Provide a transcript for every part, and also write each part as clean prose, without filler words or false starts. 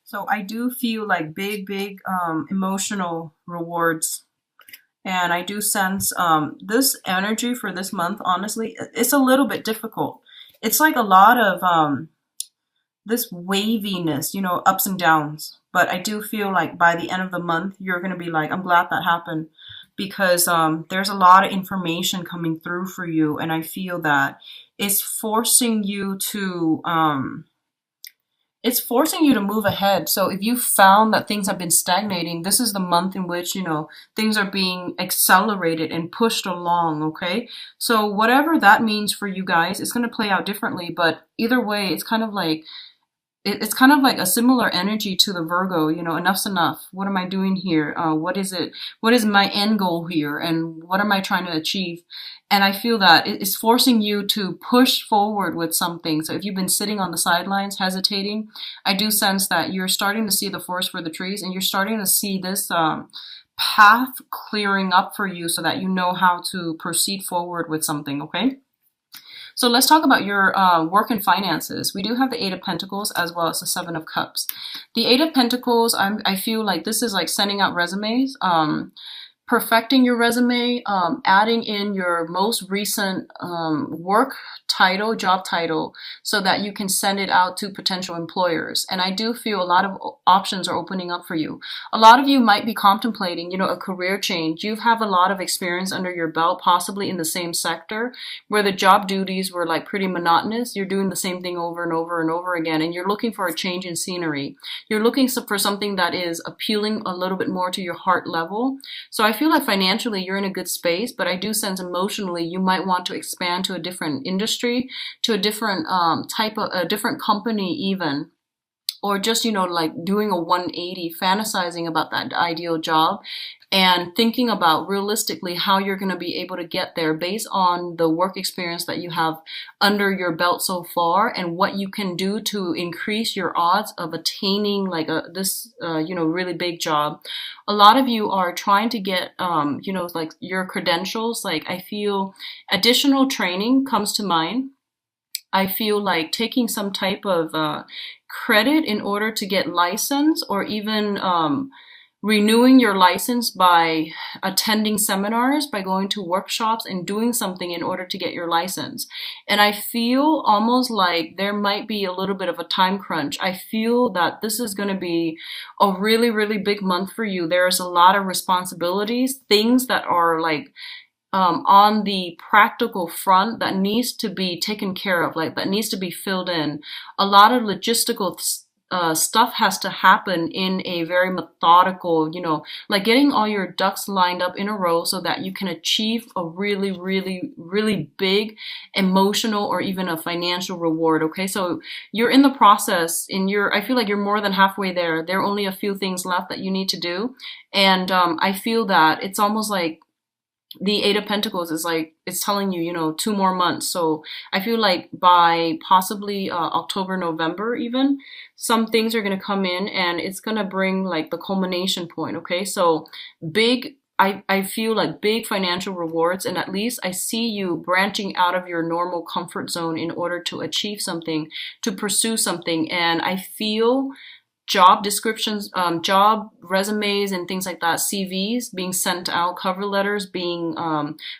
So I do feel like big emotional rewards. And I do sense this energy for this month, honestly, it's a little bit difficult. It's like a lot of this waviness, ups and downs. But I do feel like by the end of the month, you're going to be like, I'm glad that happened because there's a lot of information coming through for you. And I feel that it's forcing you to it's forcing you to move ahead. So if you found that things have been stagnating, this is the month in which, things are being accelerated and pushed along, okay? So whatever that means for you guys, it's going to play out differently, but either way, it's kind of like a similar energy to the Virgo, enough's enough. What am I doing here? What is it? What is my end goal here? And what am I trying to achieve? And I feel that it's forcing you to push forward with something. So if you've been sitting on the sidelines, hesitating, I do sense that you're starting to see the forest for the trees and you're starting to see this path clearing up for you so that you know how to proceed forward with something, okay? So let's talk about your work and finances. We do have the Eight of Pentacles as well as the Seven of Cups. The Eight of Pentacles, I feel like this is like sending out resumes, perfecting your resume, adding in your most recent work title, job title, so that you can send it out to potential employers. And I do feel a lot of options are opening up for you. A lot of you might be contemplating, a career change. You have a lot of experience under your belt, possibly in the same sector, where the job duties were like pretty monotonous. You're doing the same thing over and over and over again, and you're looking for a change in scenery. You're looking for something that is appealing a little bit more to your heart level. So I feel like financially you're in a good space, but I do sense emotionally you might want to expand to a different industry, to a different type of a different company even, or just like doing a 180, fantasizing about that ideal job and thinking about realistically how you're going to be able to get there based on the work experience that you have under your belt so far and what you can do to increase your odds of attaining like this really big job. A lot of you are trying to get like your credentials. Like I feel additional training comes to mind. I feel like taking some type of credit in order to get license, or even renewing your license by attending seminars, by going to workshops and doing something in order to get your license. And I feel almost like there might be a little bit of a time crunch. I feel that this is going to be a really, really big month for you. There's a lot of responsibilities, things that are like on the practical front that needs to be taken care of, like that needs to be filled in. A lot of logistical stuff has to happen in a very methodical, like getting all your ducks lined up in a row so that you can achieve a really, really, really big emotional or even a financial reward. Okay, so you're in the process, and I feel like you're more than halfway there. There are only a few things left that you need to do, and I feel that it's almost like the Eight of Pentacles is like, it's telling you, 2 more months. So I feel like by possibly October, November even, some things are going to come in and it's going to bring like the culmination point. Okay. So I feel like big financial rewards, and at least I see you branching out of your normal comfort zone in order to achieve something, to pursue something. And I feel job descriptions, job resumes and things like that, CVs being sent out, cover letters being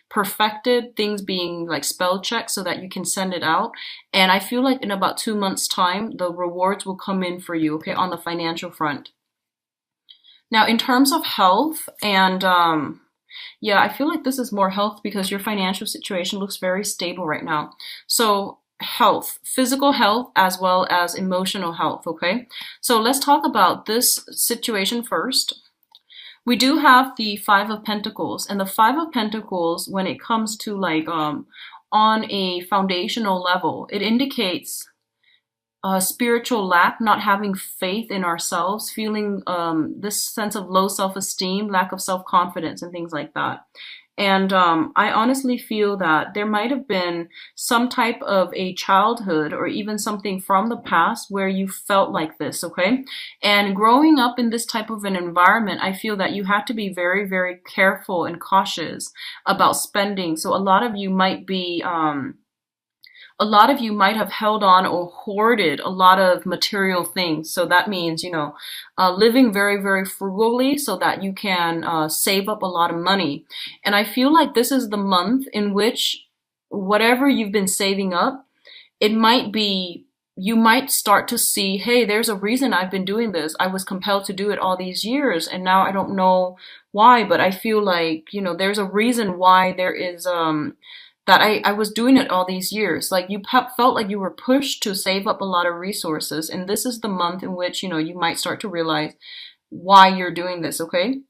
perfected, things being like spell checked so that you can send it out. And I feel like in about 2 months' time, the rewards will come in for you, okay, on the financial front. Now, in terms of health and yeah, I feel like this is more health because your financial situation looks very stable right now. So health, physical health as well as emotional health, okay? So let's talk about this situation first. We do have the Five of Pentacles, and the Five of Pentacles, when it comes to like on a foundational level, it indicates spiritual lack, not having faith in ourselves, feeling this sense of low self-esteem, lack of self-confidence, and things like that. And I honestly feel that there might have been some type of a childhood or even something from the past where you felt like this, okay? And growing up in this type of an environment, I feel that you have to be very, very careful and cautious about spending. So a lot of you might be a lot of you might have held on or hoarded a lot of material things. So that means, living very, very frugally so that you can save up a lot of money. And I feel like this is the month in which whatever you've been saving up, it might be, you might start to see, hey, there's a reason I've been doing this. I was compelled to do it all these years, and now I don't know why, but I feel like, there's a reason why there is, that I was doing it all these years. Like you felt like you were pushed to save up a lot of resources, and this is the month in which, you might start to realize why you're doing this, okay?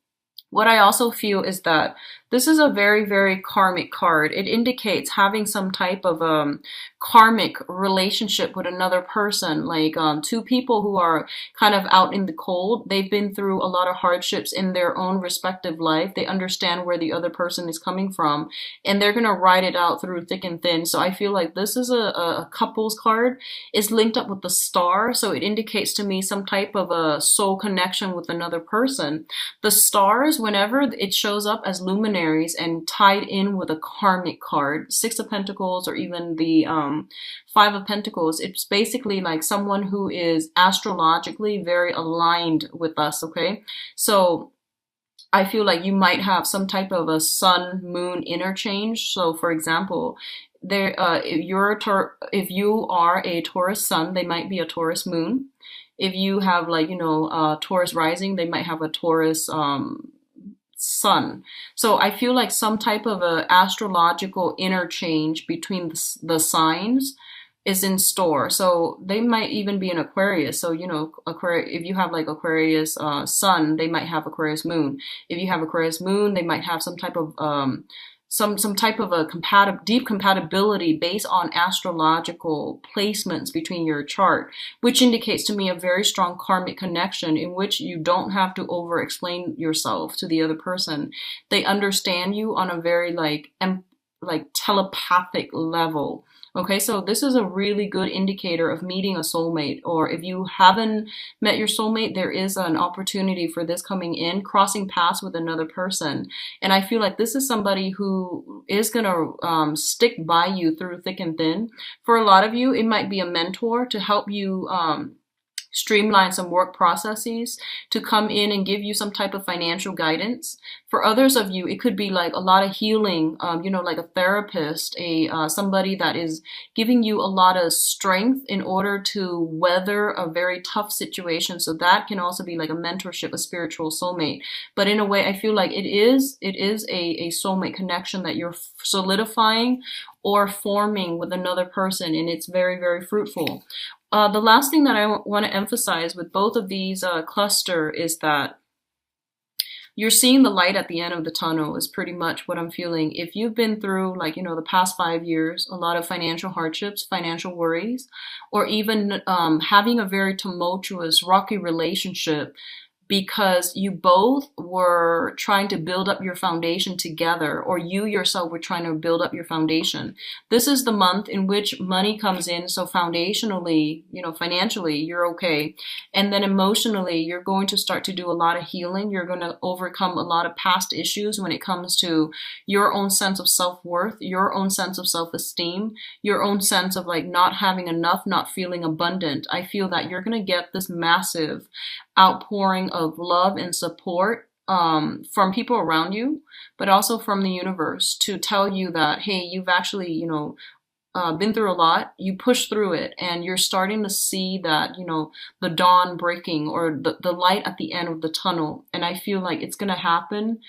What I also feel is that this is a very, very karmic card. It indicates having some type of karmic relationship with another person, like two people who are kind of out in the cold. They've been through a lot of hardships in their own respective life. They understand where the other person is coming from, and they're going to ride it out through thick and thin. So I feel like this is a couples card. It's linked up with the star, so it indicates to me some type of a soul connection with another person. The stars, whenever it shows up as luminaries and tied in with a karmic card, Six of Pentacles, or even the Five of Pentacles, it's basically like someone who is astrologically very aligned with us, okay? So I feel like you might have some type of a sun moon interchange. So for example, if you are a Taurus sun, they might be a Taurus moon. If you have like, Taurus rising, they might have a Taurus sun. So I feel like some type of a astrological interchange between the signs is in store. So they might even be an Aquarius. So, Aquarius, if you have like Aquarius sun, they might have Aquarius moon. If you have Aquarius moon, they might have some type of some type of a deep compatibility based on astrological placements between your chart, which indicates to me a very strong karmic connection in which you don't have to over explain yourself to the other person. They understand you on a very like telepathic level. Okay, so this is a really good indicator of meeting a soulmate, or if you haven't met your soulmate, there is an opportunity for this coming in, crossing paths with another person. And I feel like this is somebody who is going to stick by you through thick and thin. For a lot of you, it might be a mentor to help you streamline some work processes, to come in and give you some type of financial guidance. For others of you, it could be like a lot of healing, like a therapist, somebody that is giving you a lot of strength in order to weather a very tough situation. So that can also be like a mentorship, a spiritual soulmate. But in a way, I feel like it is a soulmate connection that you're solidifying or forming with another person, and it's very, very fruitful. The last thing that I want to emphasize with both of these cluster is that you're seeing the light at the end of the tunnel is pretty much what I'm feeling. If you've been through like, the past 5 years, a lot of financial hardships, financial worries, or even having a very tumultuous, rocky relationship, because you both were trying to build up your foundation together, or you yourself were trying to build up your foundation. This is the month in which money comes in. So foundationally, financially, you're okay. And then emotionally, you're going to start to do a lot of healing. You're going to overcome a lot of past issues when it comes to your own sense of self-worth, your own sense of self-esteem, your own sense of like not having enough, not feeling abundant. I feel that you're going to get this massive outpouring of love and support from people around you, but also from the universe to tell you that, hey, you've actually, been through a lot, you pushed through it, and you're starting to see that, the dawn breaking, or the light at the end of the tunnel. And I feel like it's going to happen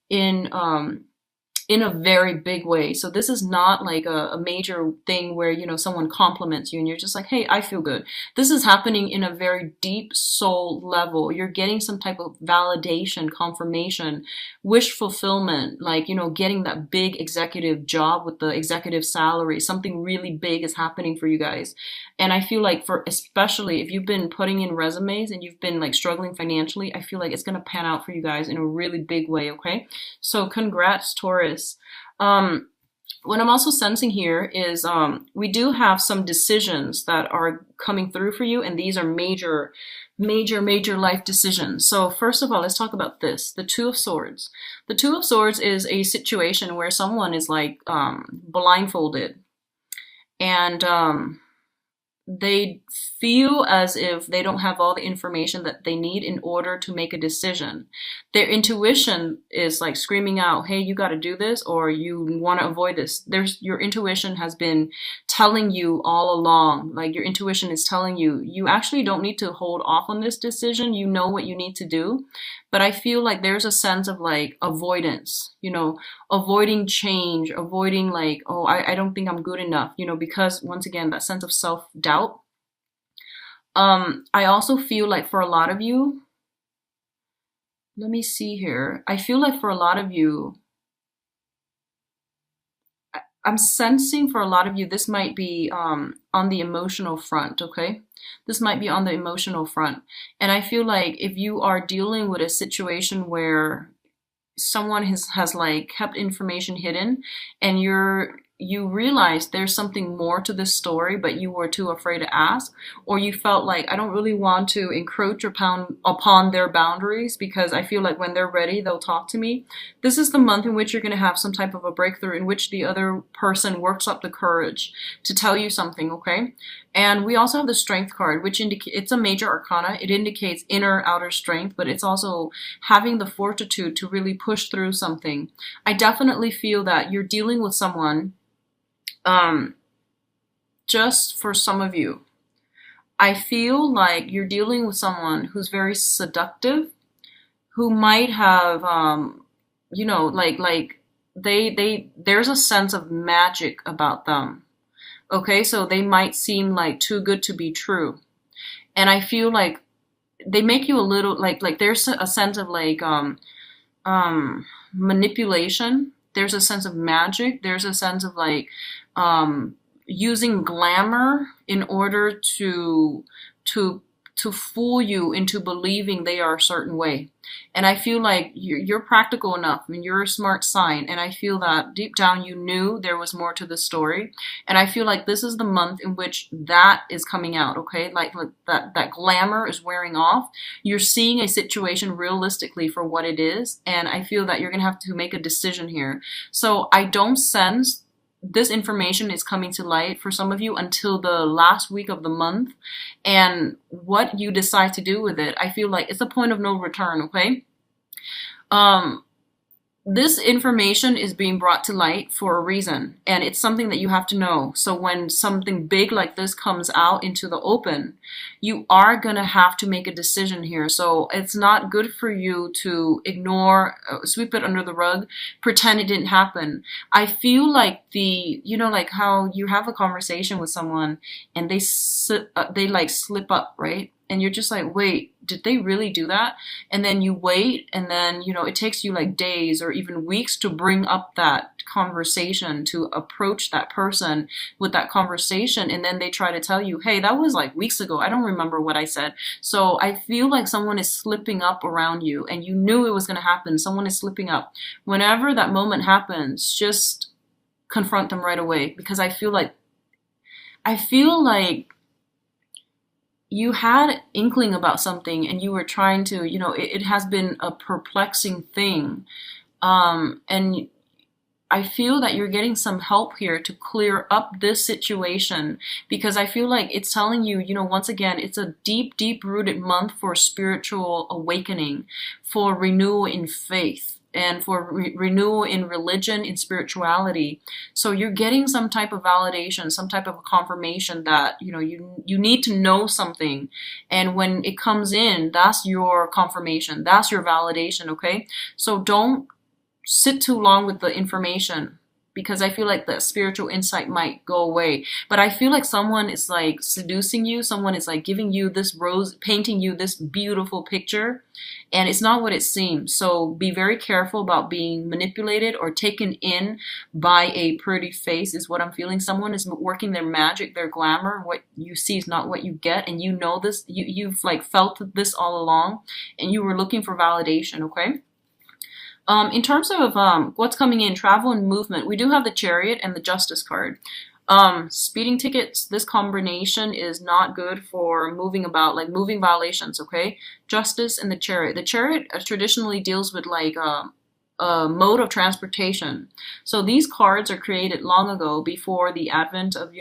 in a very big way. So this is not like a major thing where, someone compliments you and you're just like, hey, I feel good. This is happening in a very deep soul level. You're getting some type of validation, confirmation, wish fulfillment, like, getting that big executive job with the executive salary. Something really big is happening for you guys. And I feel like especially if you've been putting in resumes and you've been like struggling financially, I feel like it's going to pan out for you guys in a really big way. Okay. So congrats, Taurus. What I'm also sensing here is we do have some decisions that are coming through for you, and these are major life decisions. So first of all, let's talk about this, the Two of Swords. The Two of Swords is a situation where someone is like blindfolded, and they feel as if they don't have all the information that they need in order to make a decision. Their intuition is like screaming out, hey, you got to do this, or you want to avoid this. Your intuition has been telling you all along. Like your intuition is telling you, you actually don't need to hold off on this decision. You know what you need to do. But I feel like there's a sense of like avoidance, avoiding change, avoiding like, oh, I don't think I'm good enough, because once again, that sense of self-doubt. I also feel like for a lot of you, let me see here. I feel like for a lot of you, I'm sensing for a lot of you, this might be on the emotional front, okay? This might be on the emotional front. And I feel like if you are dealing with a situation where someone has like kept information hidden, and you realize there's something more to this story, but you were too afraid to ask, or you felt like I don't really want to encroach upon their boundaries because I feel like when they're ready, they'll talk to me. This is the month in which you're going to have some type of a breakthrough in which the other person works up the courage to tell you something, okay? And we also have the Strength card, which indicates it's a major arcana. It indicates inner, outer strength, but it's also having the fortitude to really push through something. I definitely feel that you're dealing with someone, just for some of you, I feel like you're dealing with someone who's very seductive, who might have, like there's a sense of magic about them. Okay, so they might seem like too good to be true. And I feel like they make you a little like there's a sense of like manipulation. There's a sense of magic. There's a sense of like using glamour in order to fool you into believing they are a certain way. And I feel like you're practical enough. I mean, you're a smart sign. And I feel that deep down you knew there was more to the story. And I feel like this is the month in which that is coming out, okay? Like that glamour is wearing off. You're seeing a situation realistically for what it is. And I feel that you're going to have to make a decision here. So I don't sense this information is coming to light for some of you until the last week of the month. And what you decide to do with it, I feel like it's a point of no return, okay? This information is being brought to light for a reason, and it's something that you have to know. So when something big like this comes out into the open, you are going to have to make a decision here. So it's not good for you to ignore, sweep it under the rug, pretend it didn't happen. I feel like like how you have a conversation with someone and they like slip up, right? And you're just like, wait, did they really do that? And then you wait, and then, it takes you like days or even weeks to bring up that conversation, to approach that person with that conversation. And then they try to tell you, hey, that was like weeks ago. I don't remember what I said. So I feel like someone is slipping up around you, and you knew it was going to happen. Someone is slipping up. Whenever that moment happens, just confront them right away, because I feel like you had inkling about something and you were trying to, it has been a perplexing thing. And I feel that you're getting some help here to clear up this situation, because I feel like it's telling you, once again, it's a deep, deep rooted month for spiritual awakening, for renewal in faith, and for renewal in religion, in spirituality. So you're getting some type of validation, some type of confirmation that, you need to know something. And when it comes in, that's your confirmation. That's your validation, okay? So don't sit too long with the information, because I feel like the spiritual insight might go away. But I feel like someone is like seducing you. Someone is like giving you this rose, painting you this beautiful picture, and it's not what it seems. So be very careful about being manipulated or taken in by a pretty face, is what I'm feeling. Someone is working their magic, their glamour. What you see is not what you get. And you know this, you've like felt this all along, and you were looking for validation, okay? In terms of what's coming in, travel and movement, we do have the Chariot and the Justice card. Speeding tickets, this combination is not good for moving about, like moving violations, okay? Justice and the Chariot. The Chariot traditionally deals with like mode of transportation. So these cards are created long ago before the advent of,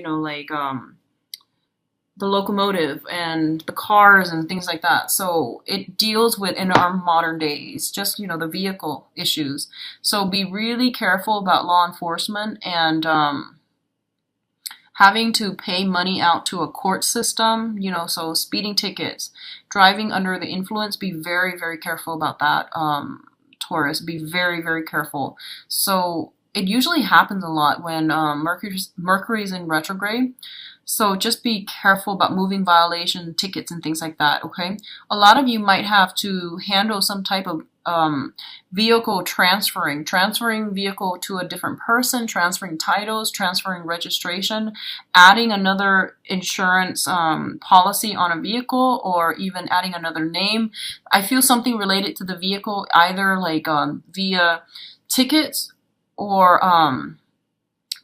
the locomotive and the cars and things like that. So it deals with in our modern days, just, the vehicle issues. So be really careful about law enforcement and having to pay money out to a court system, so speeding tickets, driving under the influence, be very, very careful about that. Taurus, be very, very careful. So it usually happens a lot when Mercury's in retrograde. So just be careful about moving violation tickets and things like that, okay? A lot of you might have to handle some type of vehicle transferring vehicle to a different person, transferring titles, transferring registration, adding another insurance policy on a vehicle, or even adding another name. I feel something related to the vehicle, either like via tickets or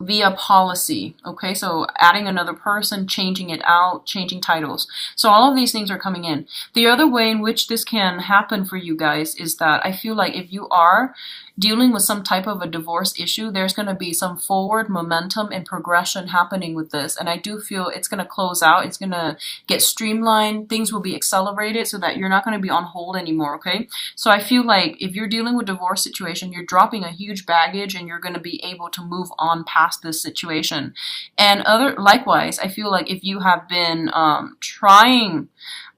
via policy. Okay, so adding another person, changing it out, changing titles. So all of these things are coming in. The other way in which this can happen for you guys is that I feel like if you are dealing with some type of a divorce issue, there's going to be some forward momentum and progression happening with this. And I do feel it's going to close out. It's going to get streamlined. Things will be accelerated so that you're not going to be on hold anymore. Okay. So I feel like if you're dealing with a divorce situation, you're dropping a huge baggage and you're going to be able to move on past this situation. And likewise, I feel like if you have been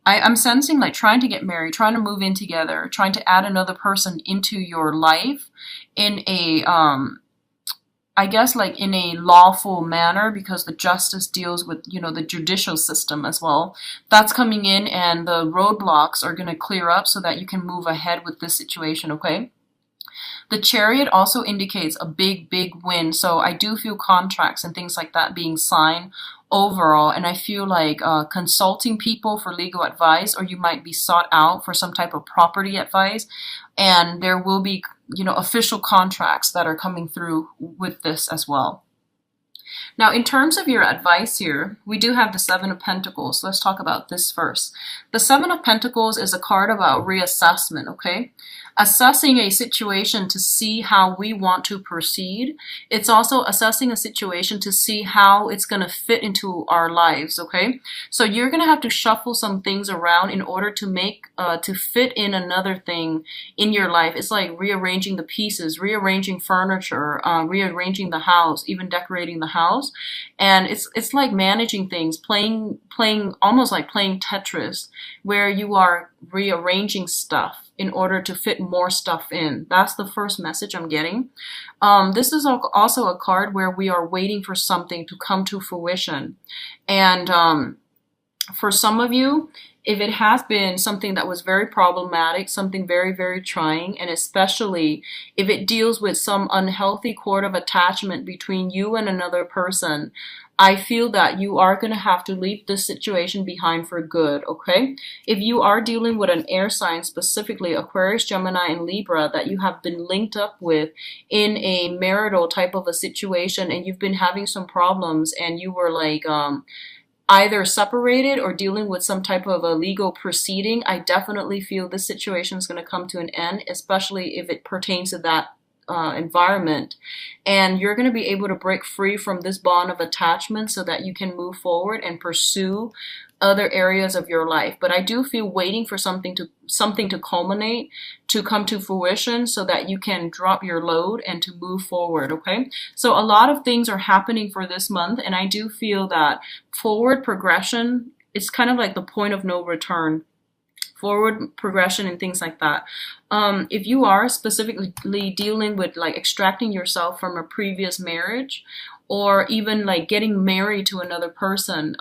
I'm sensing like trying to get married, trying to move in together, trying to add another person into your life in a, I guess like in a lawful manner, because the justice deals with, the judicial system as well. That's coming in, and the roadblocks are going to clear up so that you can move ahead with this situation, okay? The Chariot also indicates a big, big win. So I do feel contracts and things like that being signed overall. And I feel like consulting people for legal advice, or you might be sought out for some type of property advice. And there will be, official contracts that are coming through with this as well. Now, in terms of your advice here, we do have the Seven of Pentacles. Let's talk about this first. The Seven of Pentacles is a card about reassessment, okay? Assessing a situation to see how we want to proceed. It's also assessing a situation to see how it's going to fit into our lives, okay? So you're going to have to shuffle some things around in order to make, to fit in another thing in your life. It's like rearranging the pieces, rearranging furniture, rearranging the house, even decorating the house. And it's like managing things, playing almost like playing Tetris, where you are rearranging stuff in order to fit more stuff in. That's the first message I'm getting. This is also a card where we are waiting for something to come to fruition. And for some of you, if it has been something that was very problematic, something very, very trying, and especially if it deals with some unhealthy cord of attachment between you and another person, I feel that you are going to have to leave this situation behind for good, okay? If you are dealing with an air sign, specifically Aquarius, Gemini, and Libra, that you have been linked up with in a marital type of a situation, and you've been having some problems, and you were like, either separated or dealing with some type of a legal proceeding, I definitely feel this situation is going to come to an end, especially if it pertains to that environment. And you're going to be able to break free from this bond of attachment so that you can move forward and pursue other areas of your life. But I do feel waiting for something to culminate, to come to fruition, so that you can drop your load and to move forward, okay? So a lot of things are happening for this month, and I do feel that forward progression is kind of like the point of no return. Forward progression and things like that. If you are specifically dealing with like extracting yourself from a previous marriage, or even like getting married to another person,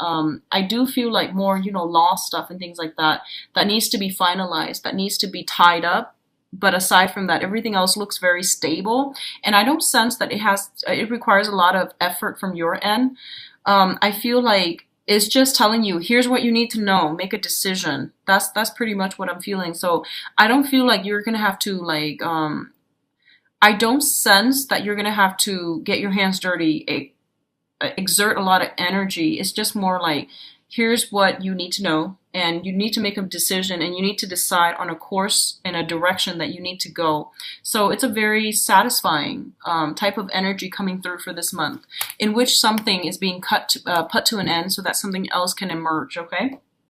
I do feel like more, law stuff and things like that, that needs to be finalized, that needs to be tied up. But aside from that, everything else looks very stable. And I don't sense that it requires a lot of effort from your end. I feel like it's just telling you, here's what you need to know, make a decision. That's pretty much what I'm feeling. So I don't feel like you're going to have to like, I don't sense that you're going to have to get your hands dirty, exert a lot of energy. It's just more like, here's what you need to know. and you need to make a decision, and you need to decide on a course and a direction that you need to go. So it's a very satisfying type of energy coming through for this month, in which something is being put to an end so that something else can emerge, okay?